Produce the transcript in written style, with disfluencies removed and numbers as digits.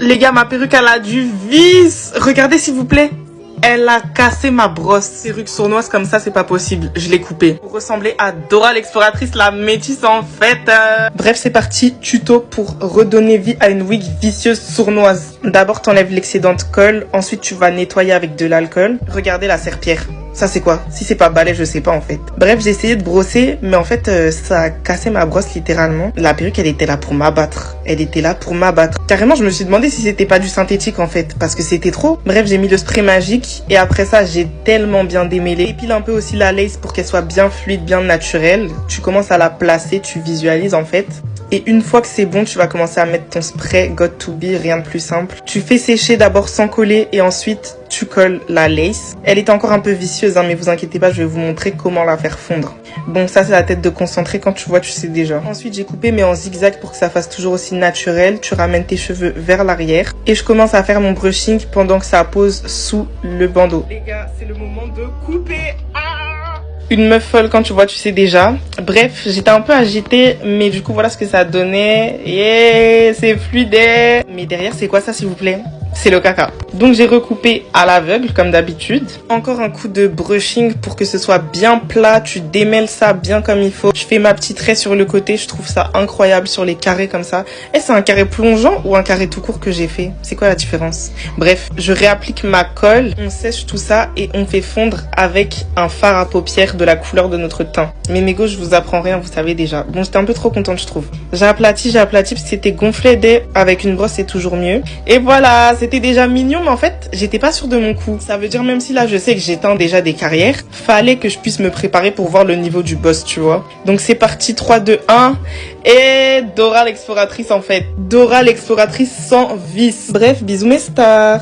Les gars, ma perruque, elle a du vis. Regardez, s'il vous plaît. Elle a cassé ma brosse. Perruque sournoise comme ça, c'est pas possible. Je l'ai coupée. Pour ressembler à Dora l'exploratrice, la métisse en fait. Bref, c'est parti. Tuto pour redonner vie à une wig vicieuse sournoise. D'abord, t'enlèves l'excédent de colle. Ensuite, tu vas nettoyer avec de l'alcool. Regardez la serpillère. Ça, c'est quoi? Si c'est pas balai, je sais pas en fait. Bref, j'ai essayé de brosser, mais en fait, ça a cassé ma brosse littéralement. La perruque, elle était là pour m'abattre. Elle était là pour m'abattre. Carrément, je me suis demandé si c'était pas du synthétique en fait, parce que c'était trop. Bref, j'ai mis le spray magique et après ça, j'ai tellement bien démêlé. Épile un peu aussi la lace pour qu'elle soit bien fluide, bien naturelle. Tu commences à la placer, tu visualises en fait. Et une fois que c'est bon, tu vas commencer à mettre ton spray Got To Be, rien de plus simple. Tu fais sécher d'abord sans coller et ensuite tu colles la lace. Elle est encore un peu vicieuse, hein, mais vous inquiétez pas, je vais vous montrer comment la faire fondre. Bon, ça c'est la tête de concentré, quand tu vois, tu sais déjà. Ensuite, j'ai coupé mais en zigzag pour que ça fasse toujours aussi naturel. Tu ramènes tes cheveux vers l'arrière. Et je commence à faire mon brushing pendant que ça pose sous le bandeau. Les gars, c'est le moment de couper. Une meuf folle, quand tu vois, tu sais déjà. Bref, j'étais un peu agitée, mais du coup, voilà ce que ça donnait. Yeah, c'est fluide. Mais derrière, c'est quoi ça, s'il vous plaît? C'est le caca. Donc, j'ai recoupé à l'aveugle, comme d'habitude. Encore un coup de brushing pour que ce soit bien plat. Tu démêles ça bien comme il faut. Je fais ma petite raie sur le côté. Je trouve ça incroyable sur les carrés comme ça. Et c'est un carré plongeant ou un carré tout court que j'ai fait? C'est quoi la différence? Bref, je réapplique ma colle. On sèche tout ça et on fait fondre avec un fard à paupières de la couleur de notre teint. Mais mes gars, je vous apprends rien, vous savez déjà. Bon, j'étais un peu trop contente, je trouve. J'ai aplati parce que c'était gonflé avec une brosse, c'est toujours mieux. Et voilà, c'était déjà mignon, mais en fait, j'étais pas sûre de mon coup. Ça veut dire, même si là, je sais que j'éteins déjà des carrières, fallait que je puisse me préparer pour voir le niveau du boss, tu vois. Donc, c'est parti, 3, 2, 1. Et Dora l'exploratrice, en fait. Dora l'exploratrice sans vis. Bref, bisous mes stars.